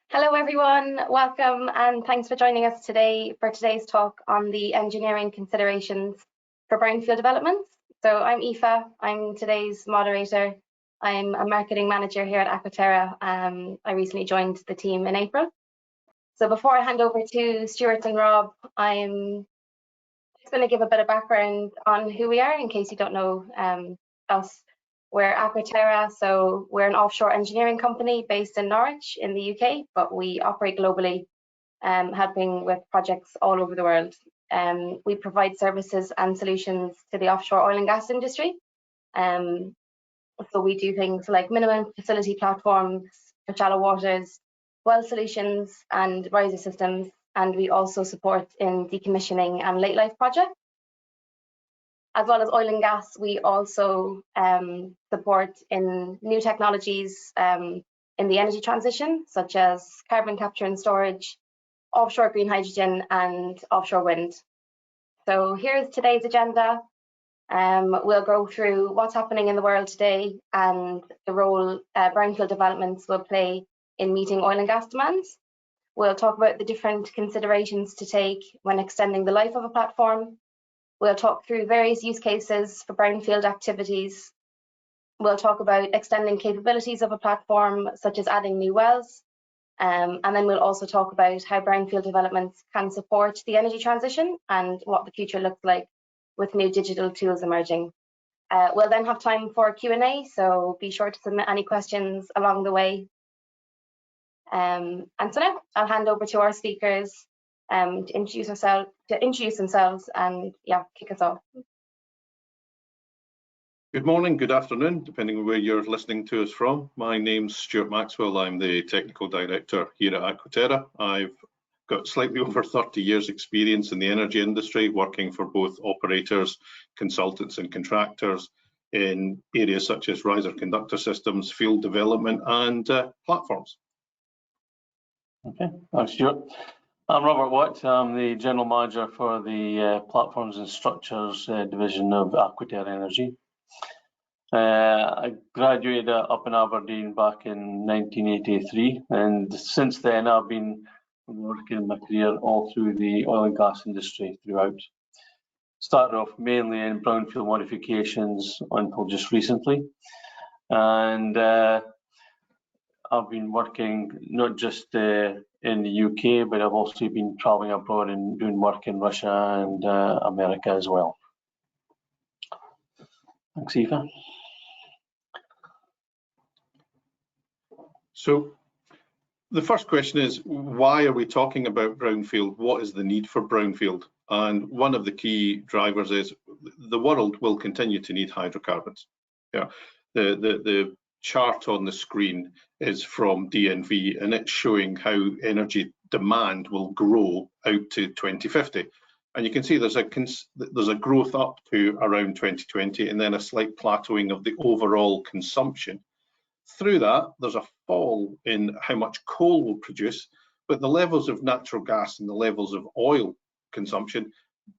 Hello everyone, welcome and thanks for joining us today for today's talk on the engineering considerations for brownfield developments. So I'm Aoife, I'm today's moderator. I'm a marketing manager here at Aquaterra. I recently joined the team in April. So before I hand over to Stuart and Rob, I'm just going to give a bit of background on who we are in case you don't know us. We're Aquaterra, so we're an offshore engineering company based in Norwich in the UK, but we operate globally, helping with projects all over the world. We provide services and solutions to the offshore oil and gas industry. So we do things like minimum facility platforms for shallow waters, well solutions and riser systems, and we also support in decommissioning and late life projects. As well as oil and gas, we also support in new technologies in the energy transition, such as carbon capture and storage, offshore green hydrogen, and offshore wind. So here's today's agenda. We'll go through what's happening in the world today and the role brownfield developments will play in meeting oil and gas demands. We'll talk about the different considerations to take when extending the life of a platform. We'll talk through various use cases for brownfield activities. We'll talk about extending capabilities of a platform, such as adding new wells. And then we'll also talk about how brownfield developments can support the energy transition and what the future looks like with new digital tools emerging. We'll then have time for Q&A, so be sure to submit any questions along the way. And so now I'll hand over to our speakers to introduce themselves and kick us off. Good morning, good afternoon, depending on where you're listening to us from. My name's Stuart Maxwell. I'm the technical director here at Aquaterra. I've got slightly over 30 years experience in the energy industry, working for both operators, consultants and contractors in areas such as riser conductor systems, field development and platforms. Okay, thanks Stuart. I'm Robert Watt. I'm the General Manager for the Platforms and Structures division of Aquaterra Energy. I graduated up in Aberdeen back in 1983, and since then I've been working my career all through the oil and gas industry throughout. Started off mainly in brownfield modifications until just recently, and I've been working not just in the UK, but I've also been traveling abroad and doing work in Russia and America as well. Thanks, Aoife. So the first question is, why are we talking about brownfield? What is the need for brownfield? And one of the key drivers is the world will continue to need hydrocarbons. Yeah, the chart on the screen is from DNV, and it's showing how energy demand will grow out to 2050. And you can see there's a growth up to around 2020, and then a slight plateauing of the overall consumption. Through that, there's a fall in how much coal will produce, but the levels of natural gas and the levels of oil consumption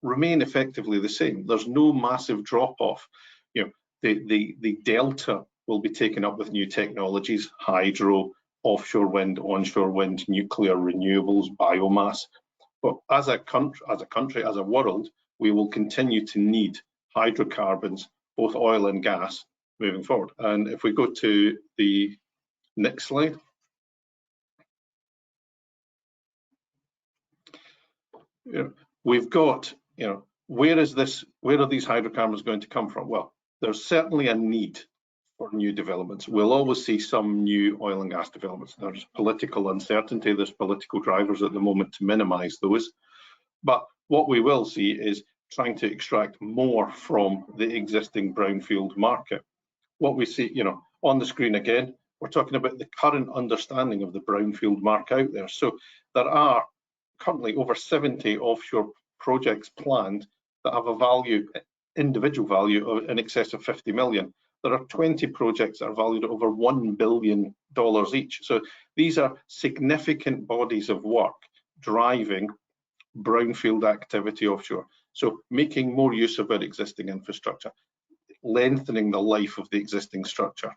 remain effectively the same. There's no massive drop off. You know, the delta will be taken up with new technologies, hydro, offshore wind, onshore wind, nuclear, renewables, biomass. But as a country, as a world, we will continue to need hydrocarbons, both oil and gas, moving forward. And if we go to the next slide. We've got, where are these hydrocarbons going to come from? Well, there's certainly a need for new developments. We'll always see some new oil and gas developments. There's political uncertainty, there's political drivers at the moment to minimize those. But what we will see is trying to extract more from the existing brownfield market. What we see, on the screen again, we're talking about the current understanding of the brownfield market out there. So there are currently over 70 offshore projects planned that have a value, individual value of in excess of 50 million. There are 20 projects that are valued at over $1 billion each. So these are significant bodies of work driving brownfield activity offshore. So making more use of our existing infrastructure, lengthening the life of the existing structure,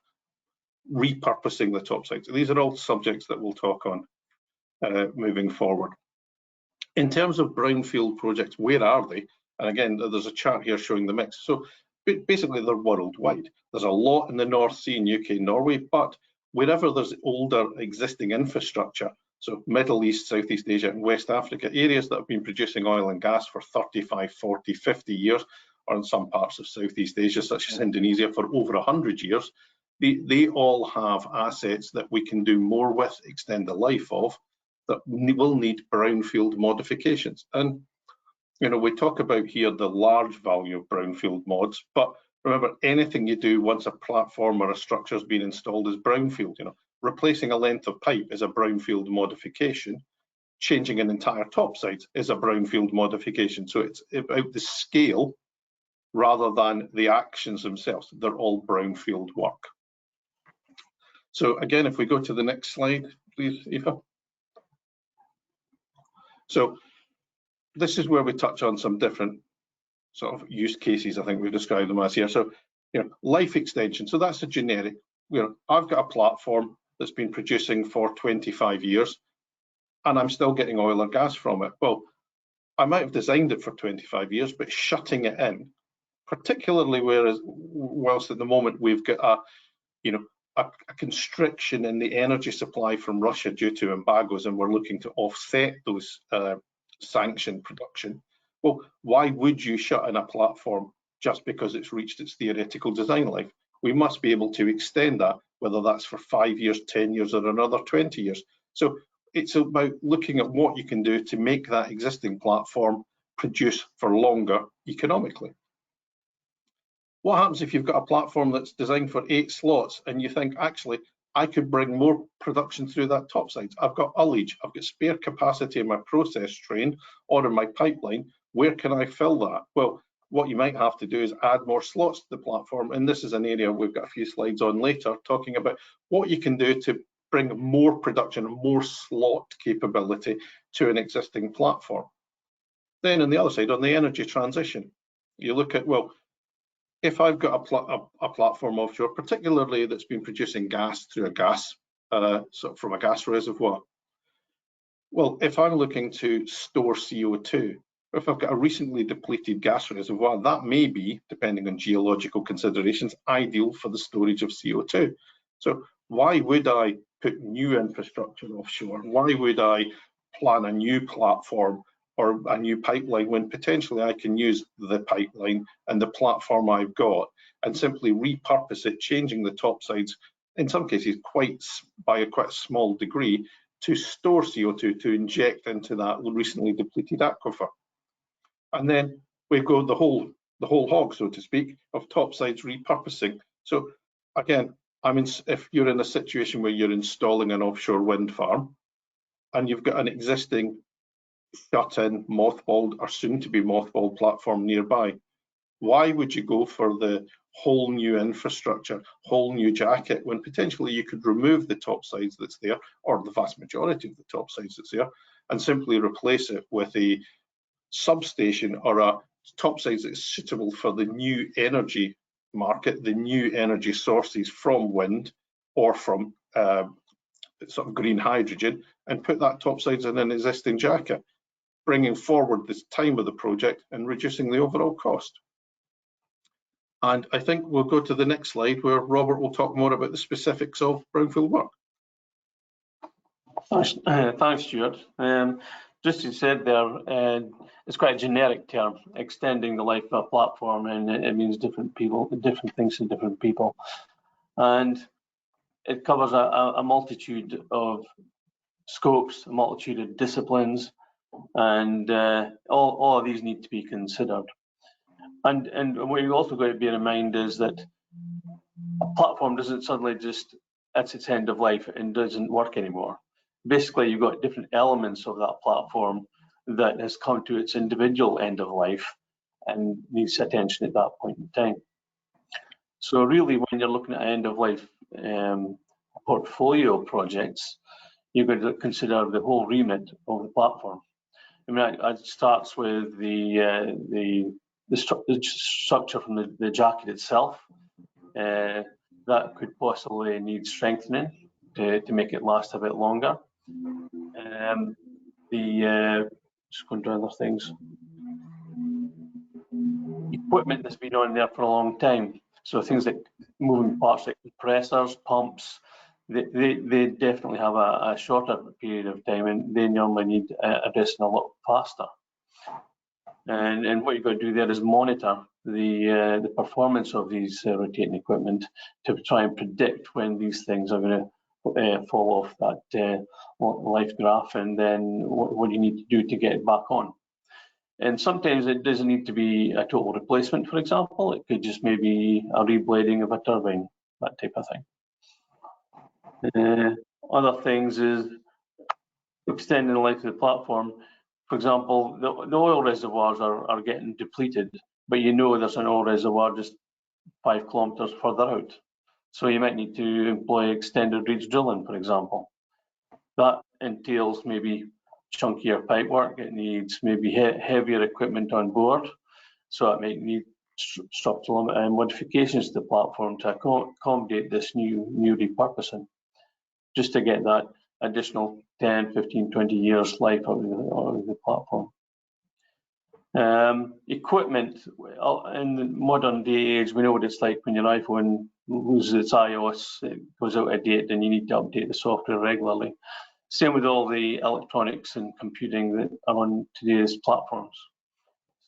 repurposing the topsides. These are all subjects that we'll talk on moving forward. In terms of brownfield projects, where are they? And again, there's a chart here showing the mix. So basically, they're worldwide. There's a lot in the North Sea in UK and Norway, but wherever there's older existing infrastructure, so Middle East, Southeast Asia and West Africa, areas that have been producing oil and gas for 35, 40, 50 years, or in some parts of Southeast Asia, such as Indonesia, for over 100 years, they all have assets that we can do more with, extend the life of, that will need brownfield modifications. And you know, we talk about here the large value of brownfield mods, but remember, anything you do once a platform or a structure has been installed is brownfield. You know, replacing a length of pipe is a brownfield modification. Changing an entire topsides is a brownfield modification. So it's about the scale rather than the actions themselves. They're all brownfield work. So again, if we go to the next slide, please, Aoife. So this is where we touch on some different sort of use cases, I think we describe them as here. So, you know, life extension. So that's a generic. You know, I've got a platform that's been producing for 25 years and I'm still getting oil or gas from it. Well, I might have designed it for 25 years, but shutting it in, particularly whilst at the moment we've got a constriction in the energy supply from Russia due to embargoes, and we're looking to offset those sanctioned production. Well, why would you shut in a platform just because it's reached its theoretical design life? We must be able to extend that, whether that's for 5 years, 10 years, or another 20 years. So it's about looking at what you can do to make that existing platform produce for longer economically. What happens if you've got a platform that's designed for 8 slots and you think, actually, I could bring more production through that topsides? I've got ullage, I've got spare capacity in my process train or in my pipeline. Where can I fill that? Well, what you might have to do is add more slots to the platform. And this is an area we've got a few slides on later, talking about what you can do to bring more production and more slot capability to an existing platform. Then on the other side, on the energy transition, you look at, well, if I've got a platform offshore, particularly that's been producing gas through a gas, from a gas reservoir, well, if I'm looking to store CO2, if I've got a recently depleted gas reservoir, that may be, depending on geological considerations, ideal for the storage of CO2. So why would I put new infrastructure offshore? Why would I plan a new platform or a new pipeline when potentially I can use the pipeline and the platform I've got and simply repurpose it, changing the topsides, in some cases by a quite small degree, to store CO2, to inject into that recently depleted aquifer. And then we go the whole hog, so to speak, of topsides repurposing. So again, if you're in a situation where you're installing an offshore wind farm and you've got an existing shut-in, mothballed or soon-to-be mothballed platform nearby, why would you go for the whole new infrastructure, whole new jacket, when potentially you could remove the topsides that's there, or the vast majority of the topsides that's there, and simply replace it with a substation or a topsides that's suitable for the new energy market, the new energy sources from wind or from sort of green hydrogen, and put that topsides in an existing jacket, bringing forward the time of the project and reducing the overall cost. And I think we'll go to the next slide where Robert will talk more about the specifics of brownfield work. Thanks, Stuart. Just as you said there, it's quite a generic term, extending the life of a platform, and it means different things to different people. And it covers a multitude of scopes, a multitude of disciplines, and all of these need to be considered. And what you also got to bear in mind is that a platform doesn't suddenly just, at its end of life, and doesn't work anymore. Basically, you've got different elements of that platform that has come to its individual end of life and needs attention at that point in time. So really, when you're looking at end of life portfolio projects, you've got to consider the whole remit of the platform. I mean, it starts with the structure from the jacket itself. That could possibly need strengthening to make it last a bit longer. Just going to other things. Equipment that's been on there for a long time. So things like moving parts like compressors, pumps, they definitely have a shorter period of time, and they normally need addressing a lot faster. And what you've got to do there is monitor the performance of these rotating equipment to try and predict when these things are going to fall off that life graph, and then what you need to do to get it back on. And sometimes it doesn't need to be a total replacement, for example. It could just maybe a reblading of a turbine, that type of thing. Other things is extending the life of the platform. For example, the oil reservoirs are getting depleted, but you know there's an oil reservoir just 5 kilometers further out. So you might need to employ extended reach drilling, for example. That entails maybe chunkier pipe work. It needs maybe heavier equipment on board. So it might need structural modifications to the platform to accommodate this new repurposing, just to get that additional 10, 15, 20 years life out of the platform. Equipment, in the modern day age, we know what it's like when your iPhone loses its iOS, it goes out of date, and you need to update the software regularly. Same with all the electronics and computing that are on today's platforms.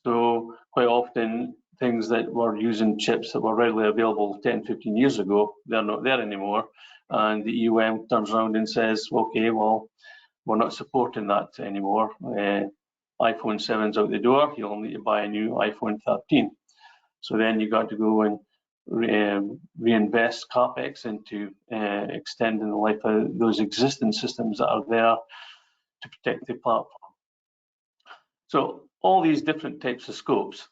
So quite often, things that were using chips that were readily available 10, 15 years ago, they're not there anymore. And the EOM turns around and says, okay, well, we're not supporting that anymore. iPhone 7's out the door, you'll need to buy a new iPhone 13. So then you got to go and reinvest CapEx into extending the life of those existing systems that are there to protect the platform. So all these different types of scopes,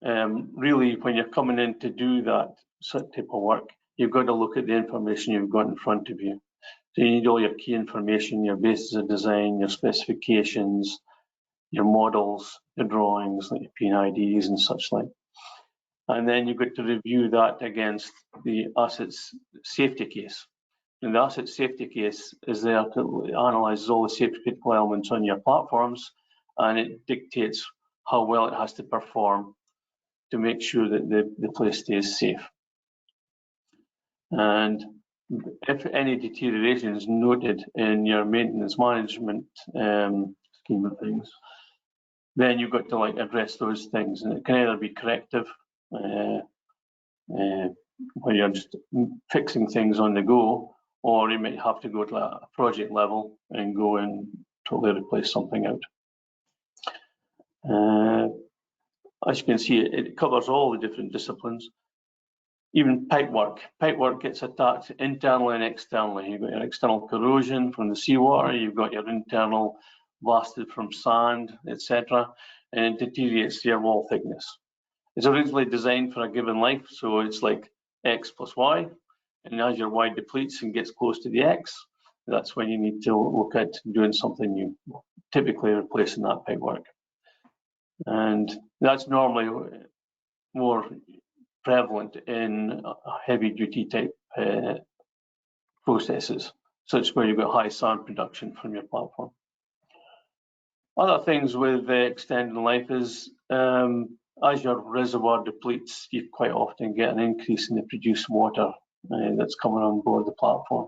really when you're coming in to do that type of work, you've got to look at the information you've got in front of you. So you need all your key information, your basis of design, your specifications, your models, your drawings, like your P&IDs and such like. And then you've got to review that against the assets safety case. And the asset safety case is there to analyze all the safety critical elements on your platforms, and it dictates how well it has to perform to make sure that the place stays safe. And if any deterioration is noted in your maintenance management scheme of things, then you've got to address those things, and it can either be corrective, where you're just fixing things on the go, or you might have to go to a project level and go and totally replace something out. As you can see, it covers all the different disciplines. Even pipework. Pipework gets attacked internally and externally. You've got your external corrosion from the seawater, you've got your internal blasted from sand, etc., and it deteriorates your wall thickness. It's originally designed for a given life, so it's like X plus Y, and as your Y depletes and gets close to the X, that's when you need to look at doing something new, typically replacing that pipework. And that's normally more prevalent in heavy duty type processes, such where you've got high sand production from your platform. Other things with extending life is as your reservoir depletes, you quite often get an increase in the produced water that's coming on board the platform.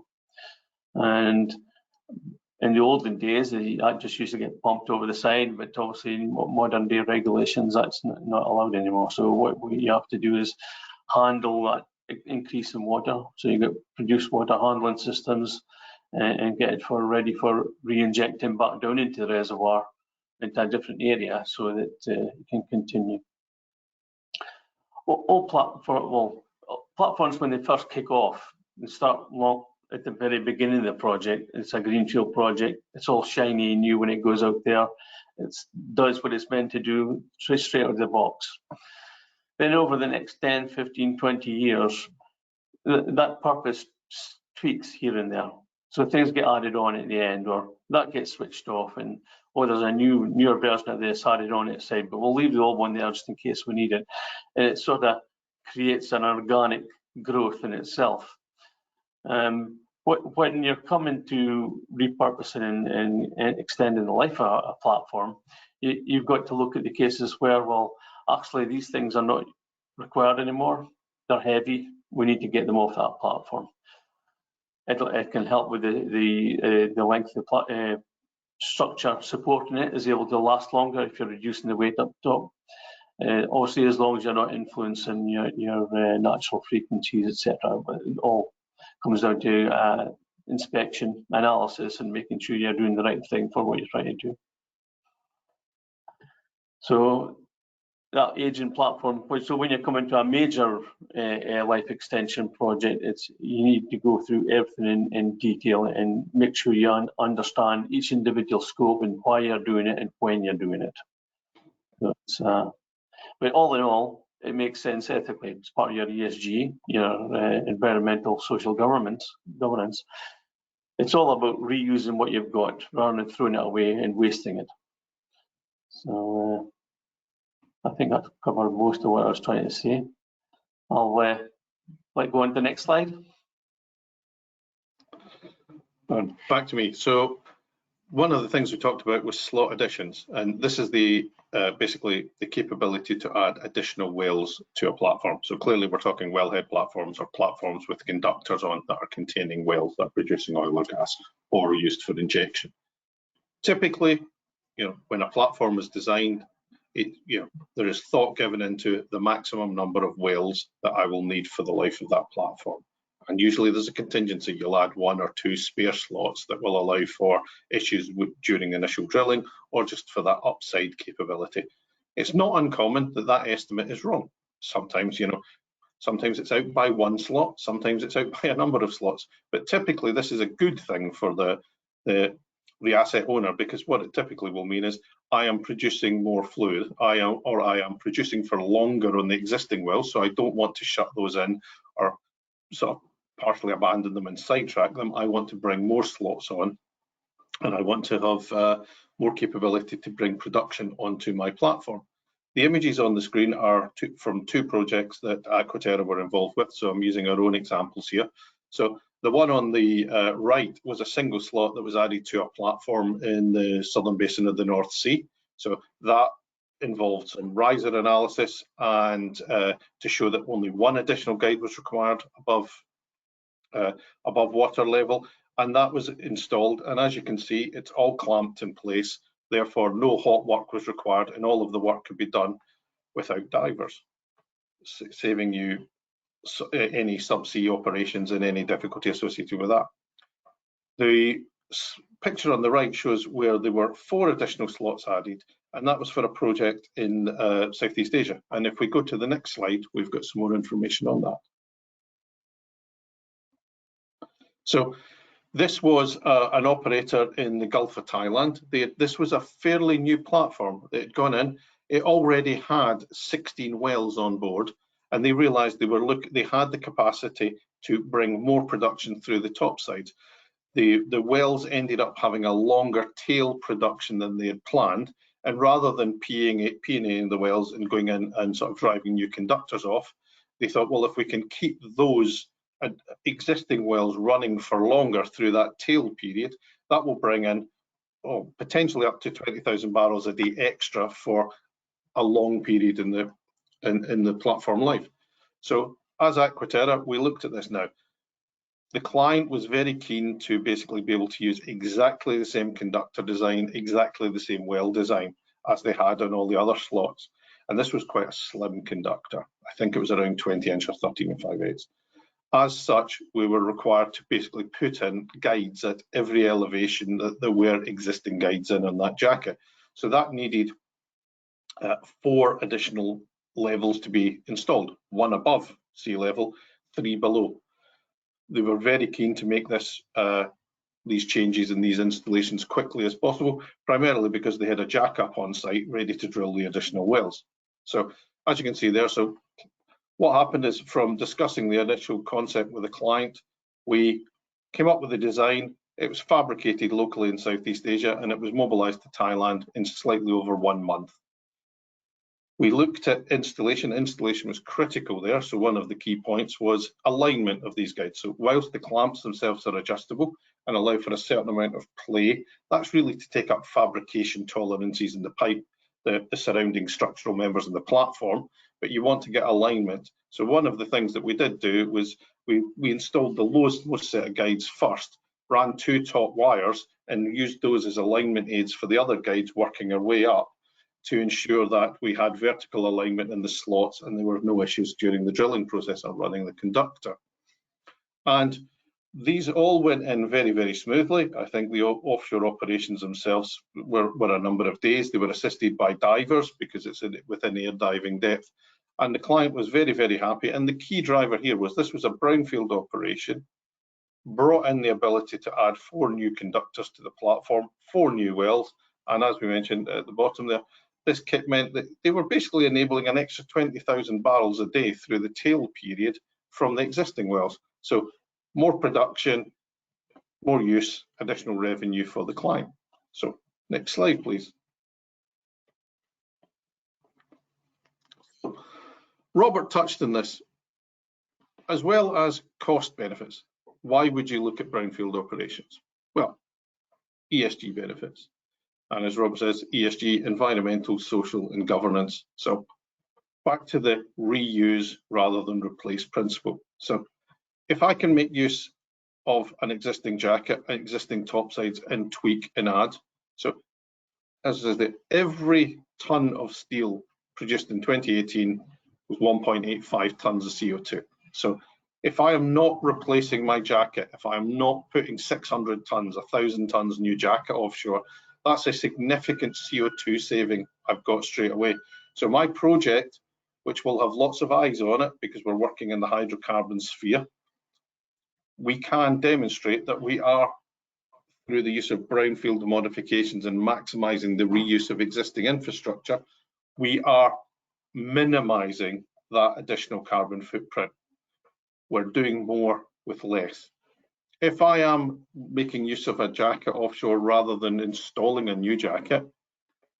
And in the olden days, that just used to get pumped over the side, but obviously in modern day regulations, that's not allowed anymore. So what you have to do is handle that increase in water. So you get produced water handling systems and get it ready for re-injecting back down into the reservoir into a different area so that it can continue. Platforms, when they first kick off, they start at the very beginning of the project. It's a greenfield project. It's all shiny and new when it goes out there. It does what it's meant to do straight out of the box. Then over the next 10, 15, 20 years, that purpose tweaks here and there. So things get added on at the end, or that gets switched off, and there's a newer version of this added on its side, but we'll leave the old one there just in case we need it. And it sort of creates an organic growth in itself. when you're coming to repurposing and extending the life of a platform, you've got to look at the cases where, well, actually these things are not required anymore. They're heavy. We need to get them off that platform. It can help with the length of the structure supporting it is able to last longer if you're reducing the weight up top. Obviously, as long as you're not influencing your natural frequencies, etc. But it all comes down to inspection, analysis, and making sure you're doing the right thing for what you're trying to do. So that aging platform, so when you come into a major life extension project, you need to go through everything in detail and make sure you understand each individual scope and why you're doing it and when you're doing it. So but all in all, it makes sense ethically. It's part of your ESG, your environmental social governance. It's all about reusing what you've got rather than throwing it away and wasting it. So I think I've covered most of what I was trying to say. I'll go on to the next slide. Back to me. So one of the things we talked about was slot additions, and this is the basically the capability to add additional wells to a platform. So clearly we're talking wellhead platforms or platforms with conductors on that are containing wells that are producing oil or gas or used for injection. Typically, when a platform is designed, there is thought given into the maximum number of wells that I will need for the life of that platform. And usually there's a contingency. You'll add 1 or 2 spare slots that will allow for issues during initial drilling or just for that upside capability. It's not uncommon that that estimate is wrong. Sometimes, sometimes it's out by 1 slot, sometimes it's out by a number of slots. But typically this is a good thing for the asset owner, because what it typically will mean is I am producing more fluid, I am producing for longer on the existing wells, so I don't want to shut those in or sort of partially abandon them and sidetrack them. I want to bring more slots on, and I want to have more capability to bring production onto my platform. The images on the screen are from 2 projects that Aquaterra were involved with, so I'm using our own examples here. So the one on the right was a single slot that was added to a platform in the southern basin of the North Sea. So that involved some riser analysis and to show that only 1 additional guide was required above water level, and that was installed. And as you can see, it's all clamped in place. Therefore, no hot work was required, and all of the work could be done without divers, saving you any subsea operations and any difficulty associated with that. The picture on the right shows where there were 4 additional slots added, and that was for a project in Southeast Asia. And if we go to the next slide, we've got some more information on that. So this was an operator in the Gulf of Thailand. This was a fairly new platform. It had gone in. It already had 16 wells on board, and they realized they had the capacity to bring more production through the topside. The wells ended up having a longer tail production than they had planned, and rather than P&Aing the wells and going in and sort of driving new conductors off, they thought, well, if we can keep those existing wells running for longer through that tail period, that will bring in potentially up to 20,000 barrels a day extra for a long period in the platform life. So as Aquaterra, we looked at this now. The client was very keen to basically be able to use exactly the same conductor design, exactly the same well design as they had on all the other slots. And this was quite a slim conductor. I think it was around 20 inch or 13 5/8. As such, we were required to basically put in guides at every elevation that there were existing guides in on that jacket. So that needed 4 additional levels to be installed, 1 above sea level, 3 below. They were very keen to make these changes and these installations quickly as possible, primarily because they had a jack-up on site ready to drill the additional wells. So as you can see there, so what happened is, from discussing the initial concept with the client, we came up with a design. It was fabricated locally in Southeast Asia, and it was mobilized to Thailand in slightly over 1 month. We looked at installation. Installation was critical there. So one of the key points was alignment of these guides. So whilst the clamps themselves are adjustable and allow for a certain amount of play, that's really to take up fabrication tolerances in the pipe, the surrounding structural members of the platform, but you want to get alignment. So one of the things that we did do was we installed the lowest set of guides first, ran 2 top wires and used those as alignment aids for the other guides working our way up, to ensure that we had vertical alignment in the slots and there were no issues during the drilling process of running the conductor. And these all went in very, very smoothly. I think the offshore operations themselves were a number of days. They were assisted by divers because it's within air diving depth. And the client was very, very happy. And the key driver here was this was a brownfield operation, brought in the ability to add 4 new conductors to the platform, 4 new wells. And as we mentioned at the bottom there, this kit meant that they were basically enabling an extra 20,000 barrels a day through the tail period from the existing wells. So more production, more use, additional revenue for the client. So next slide, please. Robert touched on this, as well as cost benefits. Why would you look at brownfield operations? Well, ESG benefits. And as Rob says, ESG, environmental, social, and governance. So back to the reuse rather than replace principle. So if I can make use of an existing jacket, existing topsides, and tweak and add. So as I said, every ton of steel produced in 2018 was 1.85 tons of CO2. So if I am not replacing my jacket, if I am not putting 600 tons, 1,000 tons new jacket offshore, that's a significant CO2 saving I've got straight away. So my project, which will have lots of eyes on it because we're working in the hydrocarbon sphere, we can demonstrate that we are, through the use of brownfield modifications and maximising the reuse of existing infrastructure, we are minimising that additional carbon footprint. We're doing more with less. If I am making use of a jacket offshore rather than installing a new jacket,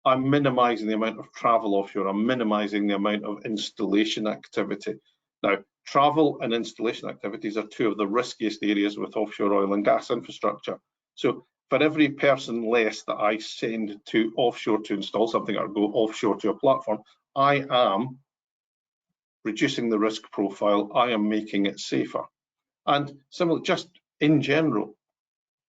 I'm minimising the amount of travel offshore. I'm minimising the amount of installation activity. Now, travel and installation activities are 2 of the riskiest areas with offshore oil and gas infrastructure. So for every person less that I send to offshore to install something or go offshore to a platform, I am reducing the risk profile. I am making it safer. And similarly, just in general,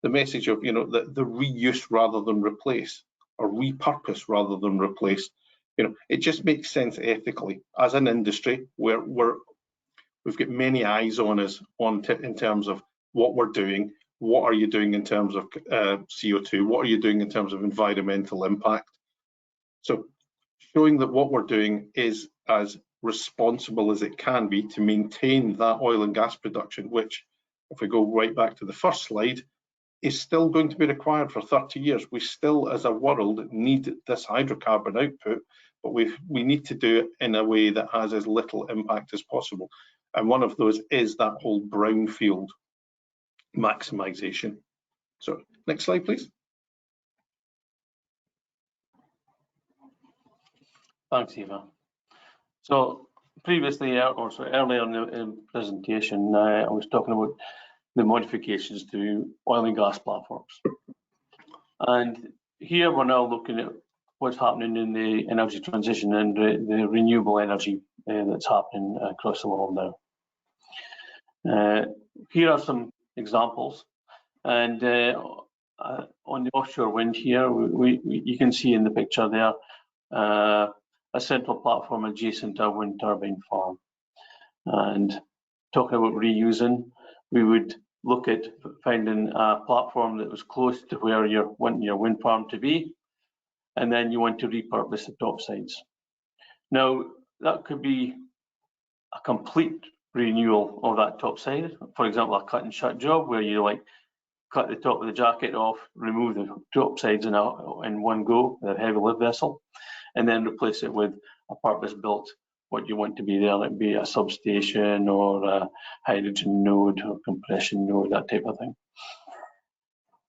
the message of, the reuse rather than replace, or repurpose rather than replace, it just makes sense ethically. As an industry, we've got many eyes on us in terms of what we're doing. What are you doing in terms of CO2? What are you doing in terms of environmental impact? So showing that what we're doing is as responsible as it can be to maintain that oil and gas production, which, if we go right back to the first slide, is still going to be required for 30 years. We still, as a world, need this hydrocarbon output, but we need to do it in a way that has as little impact as possible. And one of those is that whole brownfield maximisation. So next slide, please. Thanks, Eva. So previously, earlier in the presentation, I was talking about the modifications to oil and gas platforms. And here we're now looking at what's happening in the energy transition and the renewable energy that's happening across the world now. Here are some examples. And on the offshore wind here, you can see in the picture there a central platform adjacent to a wind turbine farm. And talking about reusing, we would look at finding a platform that was close to where you want your wind farm to be, and then you want to repurpose the top sides. Now, that could be a complete renewal of that top side. For example, a cut and shut job where you cut the top of the jacket off, remove the top sides in one go with a heavy lift vessel, and then replace it with a purpose-built what you want to be there, like be a substation or a hydrogen node or compression node, that type of thing.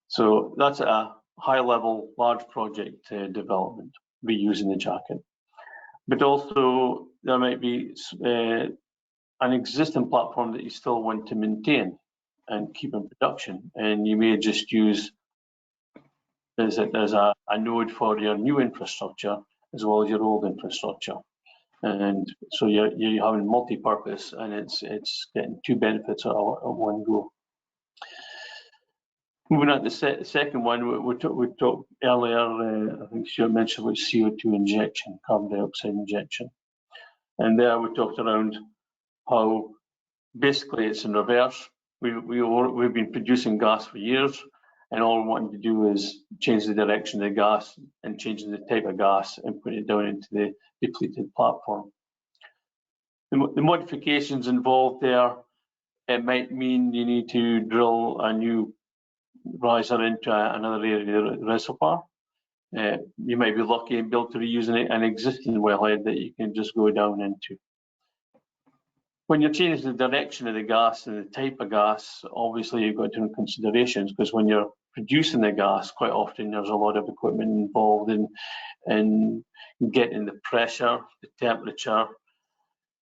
So that's a high-level, large project development, reusing the jacket. But also there might be an existing platform that you still want to maintain and keep in production, and you may just use as a node for your new infrastructure as well as your old infrastructure. And so you're having multi-purpose, and it's getting two benefits at one go. Moving on to the second one, we talked earlier, I think Stuart mentioned about CO2 injection, carbon dioxide injection. And there we talked around how basically it's in reverse. We've been producing gas for years, and all we want to do is change the direction of the gas and change the type of gas and put it down into the depleted platform. The modifications involved there, it might mean you need to drill a new riser into another area of the reservoir. You might be lucky and be able to reuse an existing wellhead that you can just go down into. When you're changing the direction of the gas and the type of gas, obviously you've got different considerations, because when you're producing the gas, quite often there's a lot of equipment involved in getting the pressure, the temperature,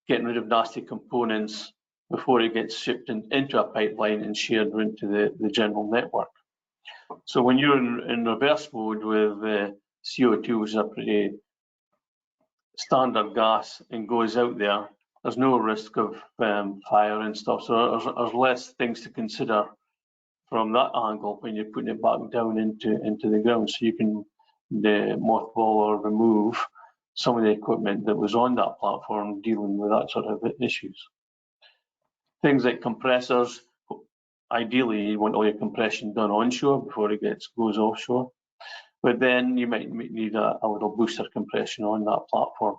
getting rid of nasty components before it gets shipped into a pipeline and shared into the general network. So when you're in reverse mode with CO2, which is a pretty standard gas, and goes out there, there's no risk of fire and stuff. So there's less things to consider from that angle when you're putting it back down into the ground. So you can mothball or remove some of the equipment that was on that platform dealing with that sort of issues. Things like compressors, ideally you want all your compression done onshore before it goes offshore, but then you might need a little booster compression on that platform.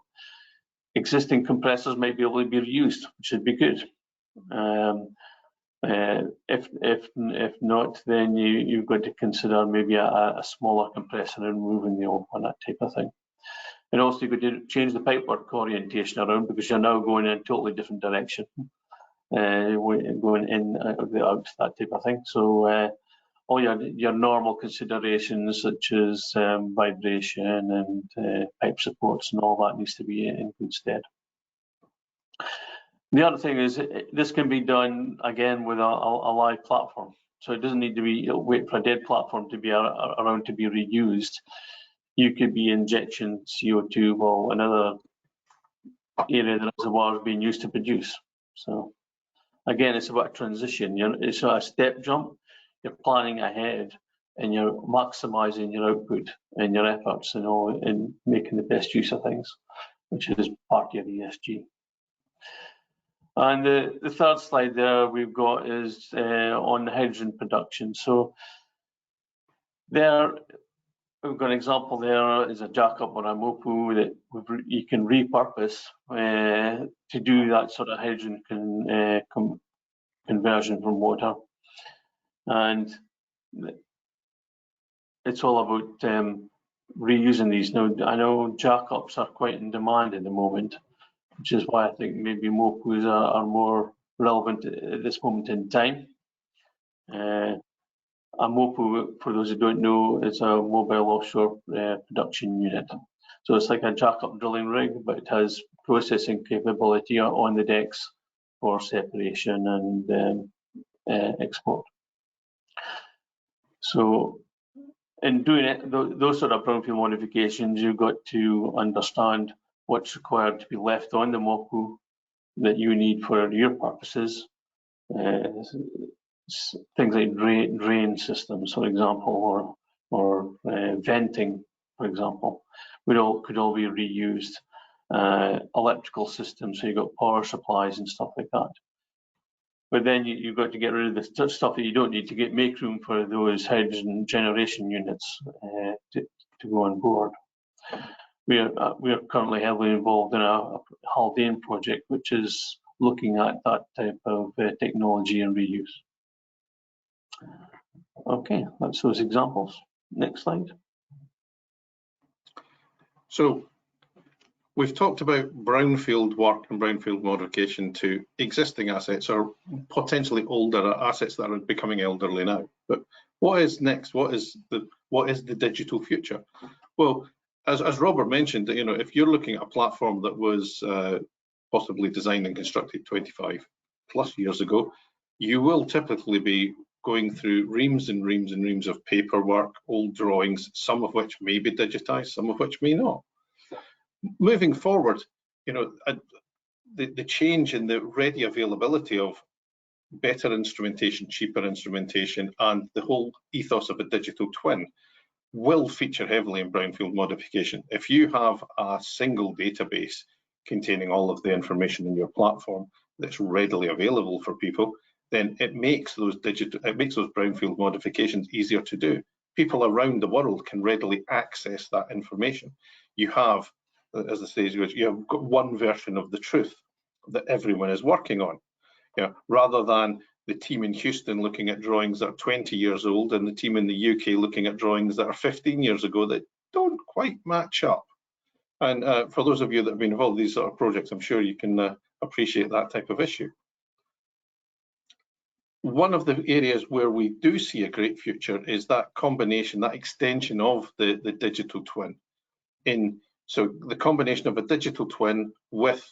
Existing compressors might be able to be reused, which would be good. If not, then you've got to consider maybe a smaller compressor and moving the old one, that type of thing. And also you've got to change the pipework orientation around, because you're now going in a totally different direction, going in out of the out, that type of thing. So all your normal considerations such as vibration and pipe supports and all that needs to be in good stead. The other thing is this can be done again with a live platform, so it doesn't need to be wait for a dead platform to be around to be reused. You could be injecting CO2 while another area of the reservoir is being used to produce. So again, it's about transition. It's a step jump. You're planning ahead and you're maximizing your output and your efforts and all in making the best use of things, which is part of your ESG. And the third slide there we've got is on hydrogen production. So there we've got an example there is a jackup or a MOPU that you can repurpose to do that sort of hydrogen conversion from water. And it's all about reusing these. Now, I know jackups are quite in demand at the moment, which is why I think maybe MOPUs are more relevant at this moment in time. A MOPU, for those who don't know, is a mobile offshore production unit. So it's like a jackup drilling rig, but it has processing capability on the decks for separation and export. So in doing it, those sort of brownfield modifications, you've got to understand what's required to be left on the MOPU that you need for your purposes. Things like drain systems, for example, or venting, for example, could all be reused. Electrical systems, so you've got power supplies and stuff like that. But then you've got to get rid of the stuff that you don't need to make room for those hydrogen generation units to go on board. We are currently heavily involved in a Haldane project, which is looking at that type of technology and reuse. Okay, that's those examples. Next slide. So we've talked about brownfield work and brownfield modification to existing assets or potentially older assets that are becoming elderly now. But what is next? What is the digital future? Well, as Robert mentioned, if you're looking at a platform that was possibly designed and constructed 25 plus years ago, you will typically be going through reams and reams and reams of paperwork, old drawings, some of which may be digitized, some of which may not. Moving forward, the change in the ready availability of better instrumentation, cheaper instrumentation, and the whole ethos of a digital twin will feature heavily in brownfield modification. If you have a single database containing all of the information in your platform that's readily available for people, then it makes those brownfield modifications easier to do. People around the world can readily access that information. You have, as the saying goes, you have got one version of the truth that everyone is working on. Rather than the team in Houston looking at drawings that are 20 years old and the team in the UK looking at drawings that are 15 years ago that don't quite match up. And for those of you that have been involved in these sort of projects, I'm sure you can appreciate that type of issue. One of the areas where we do see a great future is that combination, that extension of the digital twin. So the combination of a digital twin with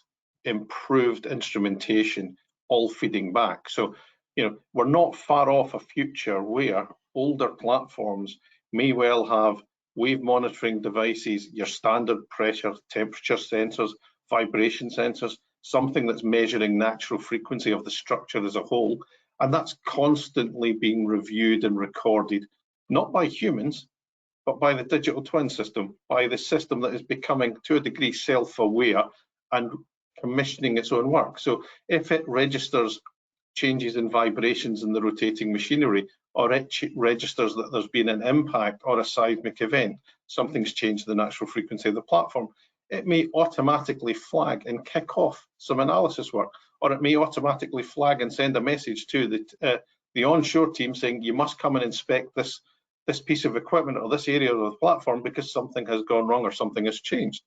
improved instrumentation all feeding back. So, we're not far off a future where older platforms may well have wave monitoring devices, your standard pressure, temperature sensors, vibration sensors, something that's measuring natural frequency of the structure as a whole. And that's constantly being reviewed and recorded, not by humans, but by the digital twin system, by the system that is becoming, to a degree, self-aware and commissioning its own work. So if it registers changes in vibrations in the rotating machinery, or it registers that there's been an impact or a seismic event, something's changed the natural frequency of the platform, it may automatically flag and kick off some analysis work, or it may automatically flag and send a message to the onshore team saying, you must come and inspect this piece of equipment or this area of the platform because something has gone wrong or something has changed.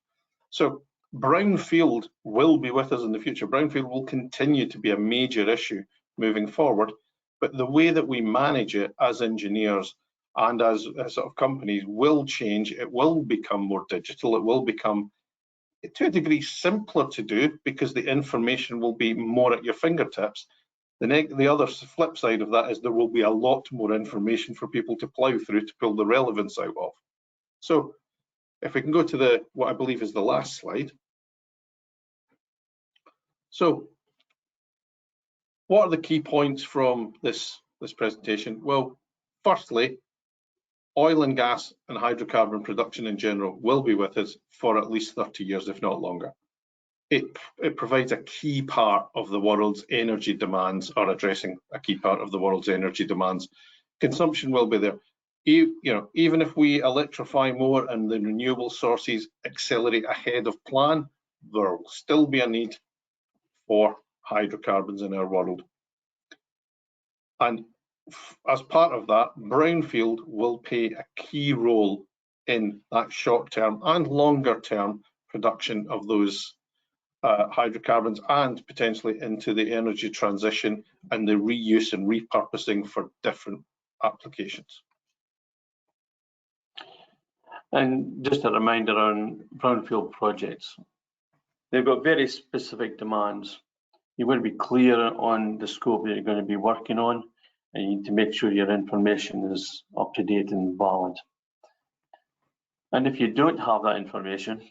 So brownfield will be with us in the future. Brownfield will continue to be a major issue moving forward, but the way that we manage it as engineers and as sort of companies will change. It will become more digital. It will become, to a degree, simpler to do because the information will be more at your fingertips. The other flip side of that is there will be a lot more information for people to plow through to pull the relevance out of. So if we can go to what I believe is the last slide. So what are the key points from this presentation? Well, firstly, oil and gas and hydrocarbon production in general will be with us for at least 30 years, if not longer. It provides a key part of the world's energy demands, or addressing a key part of the world's energy demands. Consumption will be there. Even if we electrify more and the renewable sources accelerate ahead of plan, there will still be a need for hydrocarbons in our world. And as part of that, brownfield will play a key role in that short-term and longer-term production of those hydrocarbons, and potentially into the energy transition and the reuse and repurposing for different applications. And just a reminder on brownfield projects, they've got very specific demands. You want to be clear on the scope that you're going to be working on, and you need to make sure your information is up to date and valid. And if you don't have that information,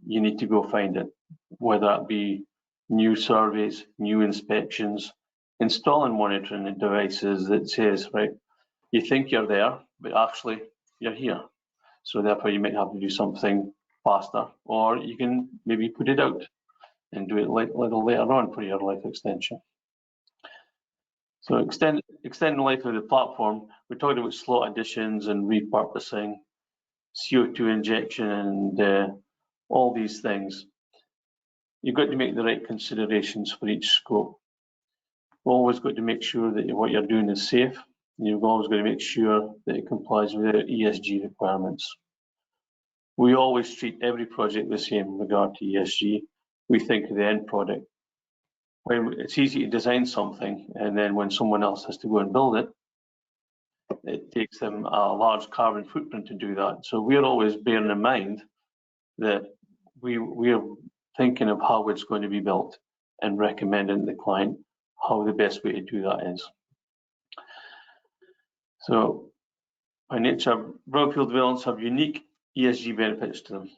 you need to go find it, whether it be new surveys, new inspections, installing monitoring devices that says, right, you think you're there, but actually you're here. So therefore you might have to do something faster, or you can maybe put it out and do it a little later on for your life extension. So extending the life of the platform, we're talking about slot additions and repurposing, CO2 injection, and all these things. You've got to make the right considerations for each scope. You've always got to make sure that what you're doing is safe. You've always got to make sure that it complies with the ESG requirements. We always treat every project the same in regard to ESG. We think of the end product. When it's easy to design something, and then when someone else has to go and build it, it takes them a large carbon footprint to do that. So we're always bearing in mind that we are thinking of how it's going to be built and recommending to the client how the best way to do that is. So by nature, brownfield developments have unique ESG benefits to them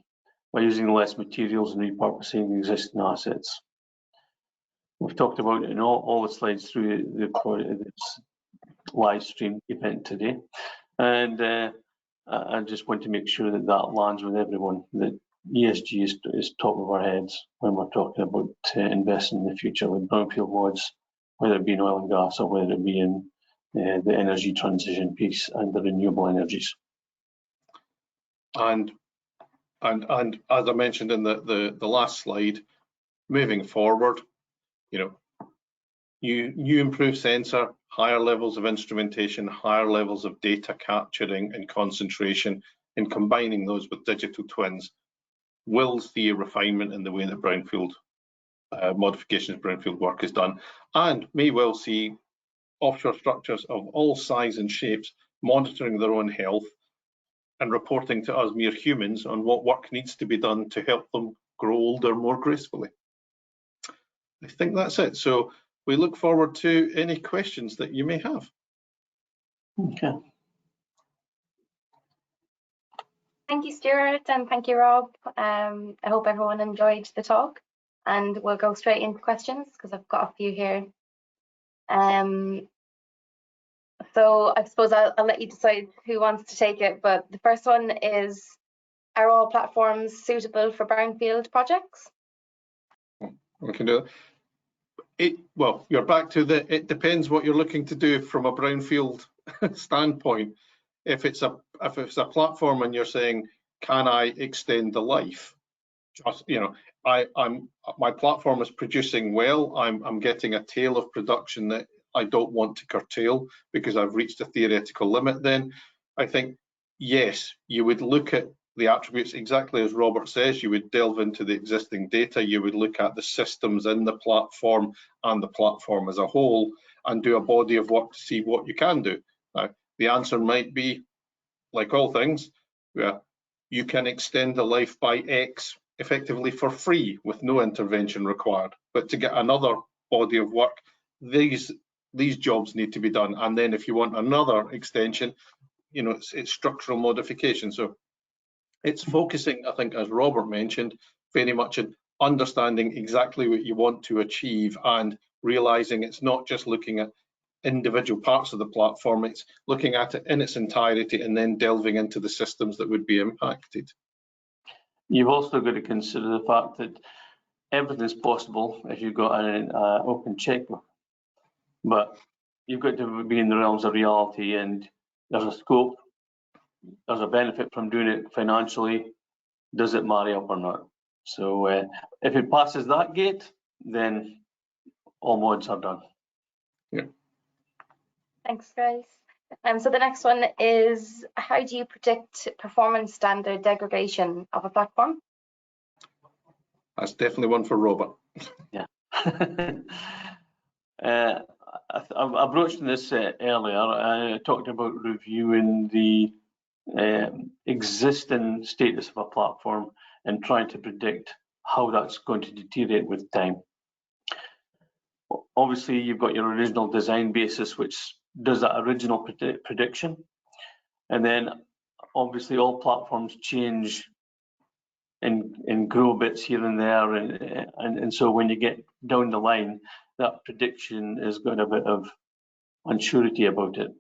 by using less materials and repurposing existing assets. We've talked about it in all the slides through this live stream event today, and I just want to make sure that that lands with everyone, that ESG is top of our heads when we're talking about investing in the future with brownfield mods, whether it be in oil and gas or whether it be in the energy transition piece and the renewable energies. And as I mentioned in the last slide, moving forward, new improved sensor, higher levels of instrumentation, higher levels of data capturing and concentration, and combining those with digital twins will see a refinement in the way that brownfield modifications, brownfield work is done, and may well see offshore structures of all size and shapes monitoring their own health and reporting to us mere humans on what work needs to be done to help them grow older more gracefully. I think that's it. So we look forward to any questions that you may have. Okay. Thank you, Stuart, and thank you, Rob. I hope everyone enjoyed the talk, and we'll go straight into questions because I've got a few here. So I suppose I'll let you decide who wants to take it, but the first one is, are all platforms suitable for brownfield projects? We can do it. Well, you're back to it depends what you're looking to do from a brownfield standpoint. If it's a platform and you're saying, can I extend the life? Just, my platform is producing well. I'm getting a tail of production that I don't want to curtail because I've reached a theoretical limit. Then I think, yes, you would look at the attributes exactly as Robert says. You would delve into the existing data. You would look at the systems in the platform and the platform as a whole and do a body of work to see what you can do. Now, the answer might be, like all things, you can extend the life by X effectively for free with no intervention required. But to get another body of work, these jobs need to be done. And then if you want another extension, it's structural modification. So it's focusing, I think, as Robert mentioned, very much in understanding exactly what you want to achieve and realizing it's not just looking at individual parts of the platform, it's looking at it in its entirety and then delving into the systems that would be impacted. You've also got to consider the fact that everything's possible if you've got an open checkbook, but you've got to be in the realms of reality, and there's a scope, there's a benefit from doing it financially. Does it marry up or not? So if it passes that gate, then all mods are done. Yeah. Thanks, guys. So the next one is, how do you predict performance standard degradation of a platform? That's definitely one for Robert. Yeah. I broached this earlier. I talked about reviewing the existing status of a platform and trying to predict how that's going to deteriorate with time. Obviously, you've got your original design basis, which does that original prediction, and then obviously all platforms change and grow bits here and there, and so when you get down the line, that prediction has got a bit of unsurety about it.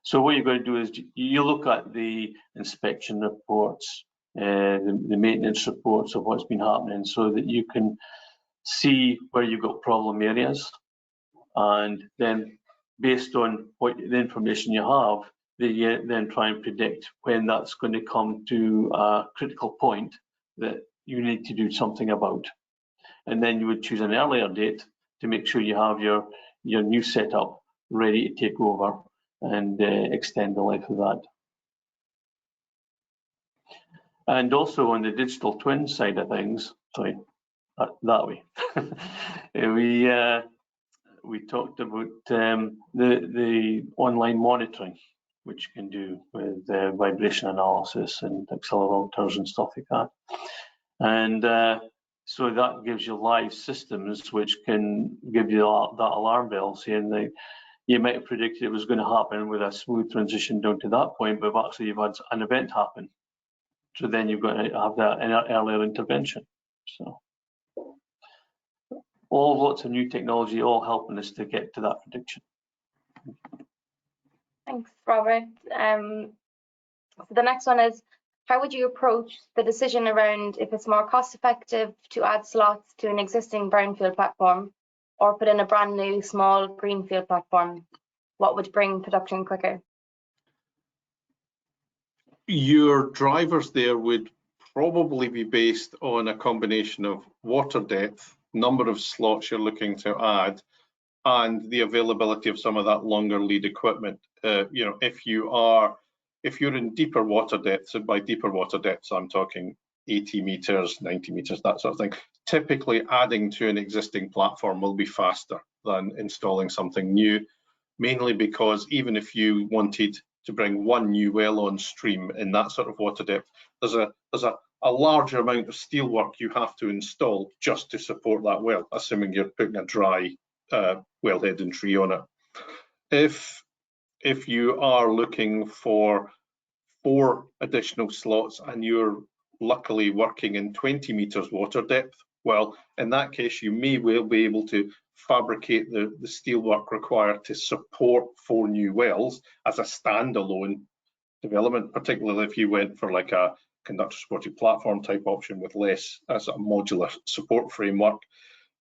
So what you're going to do is you look at the inspection reports, the maintenance reports of what's been happening, so that you can see where you've got problem areas, and then based on what the information you have, you then try and predict when that's going to come to a critical point that you need to do something about. And then you would choose an earlier date to make sure you have your new setup ready to take over and extend the life of that. And also on the digital twin side of things, sorry, that way, we talked about the online monitoring, which you can do with vibration analysis and accelerometers and stuff like that. And so that gives you live systems which can give you that alarm bell saying that you might have predicted it was going to happen with a smooth transition down to that point, but actually you've had an event happen. So then you've got to have that earlier intervention. So lots of new technology, all helping us to get to that prediction. Thanks, Robert. So the next one is, how would you approach the decision around if it's more cost effective to add slots to an existing brownfield platform or put in a brand new small greenfield platform? What would bring production quicker? Your drivers there would probably be based on a combination of water depth, number of slots you're looking to add, and the availability of some of that longer lead equipment. You know, if you're in deeper water depths, and by deeper water depths, I'm talking 80 meters, 90 meters, that sort of thing. Typically, adding to an existing platform will be faster than installing something new, mainly because even if you wanted to bring one new well on stream in that sort of water depth, there's a larger amount of steel work you have to install just to support that well, assuming you're putting a dry wellhead and tree on it. If you are looking for 4 additional slots and you're luckily working in 20 meters water depth, well, in that case, you may well be able to fabricate the steel work required to support 4 new wells as a standalone development, particularly if you went for like a conductor supported platform type option with less sort of modular support framework.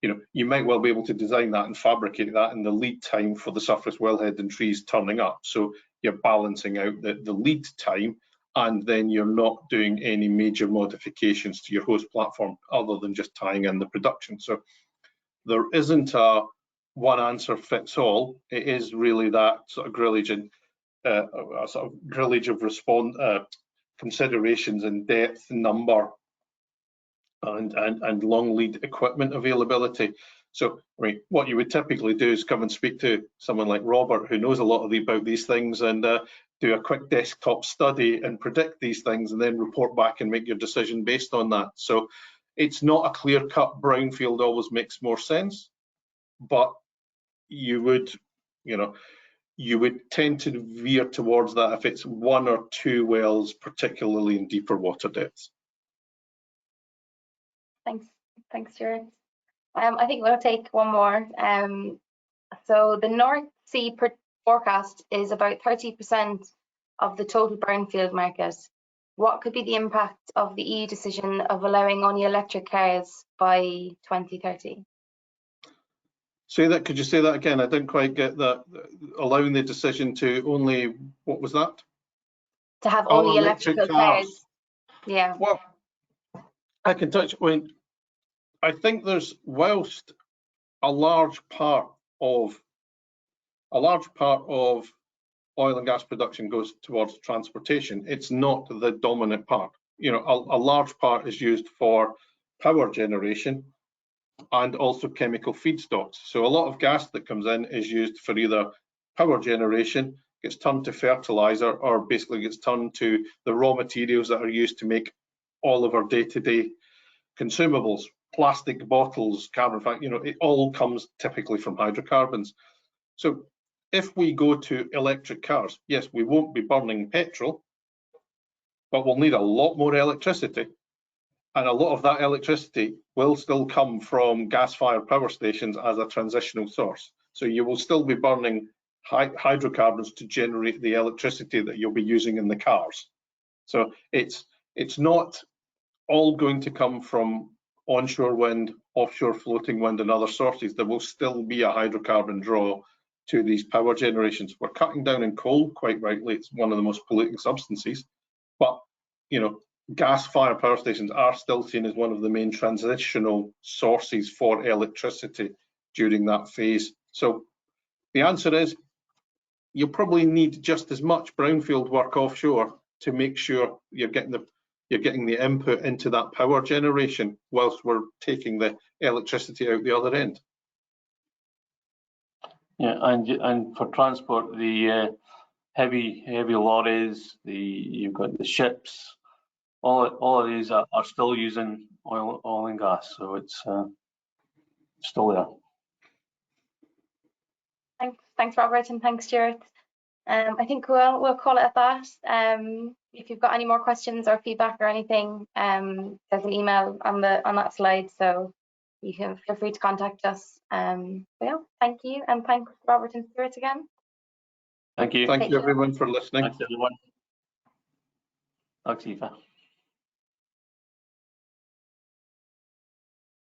You know, you might well be able to design that and fabricate that in the lead time for the surface wellhead and trees turning up. So you're balancing out the lead time, and then you're not doing any major modifications to your host platform other than just tying in the production. So there isn't a one answer fits all. It is really that sort of grillage and a sort of grillage of considerations in depth, number, and long lead equipment availability. So, I mean, what you would typically do is come and speak to someone like Robert, who knows a lot about these things, and do a quick desktop study and predict these things, and then report back and make your decision based on that. So, it's not a clear-cut brownfield always makes more sense, but you would, you know, you would tend to veer towards that if it's 1 or 2 wells, particularly in deeper water depths. Thanks, Stuart. I think we'll take one more. So the North Sea forecast is about 30% of the total brownfield market. What could be the impact of the EU decision of allowing only electric cars by 2030? Could you say that again? I didn't quite get that. Allowing the decision to only, what was that? To have only electrical cars. Yeah. Well, I can touch on. I think there's, whilst a large part of oil and gas production goes towards transportation, it's not the dominant part. You know, a large part is used for power generation and also chemical feedstocks. So a lot of gas that comes in is used for either power generation, gets turned to fertilizer, or basically gets turned to the raw materials that are used to make all of our day-to-day consumables, plastic bottles, carbon fiber, you know, it all comes typically from hydrocarbons. So if we go to electric cars, yes, we won't be burning petrol, but we'll need a lot more electricity. And a lot of that electricity will still come from gas-fired power stations as a transitional source. So you will still be burning hydrocarbons to generate the electricity that you'll be using in the cars. So it's not all going to come from onshore wind, offshore floating wind, and other sources. There will still be a hydrocarbon draw to these power generations. We're cutting down on coal, quite rightly. It's one of the most polluting substances. But, you know, gas-fired power stations are still seen as one of the main transitional sources for electricity during that phase. So the answer is, you'll probably need just as much brownfield work offshore to make sure you're getting the input into that power generation whilst we're taking the electricity out the other end. Yeah, and for transport, the heavy lorries, you've got the ships, all of these are still using oil and gas, so it's still there. Thanks, Robert, and thanks, Stuart. I think we'll call it at that. If you've got any more questions or feedback or anything, there's an email on that slide, so you can feel free to contact us. But yeah, thank you, and thanks, Robert and Stuart, again. Thank you. Thank you, everyone, for listening. Thanks, everyone. Thanks, Aoife.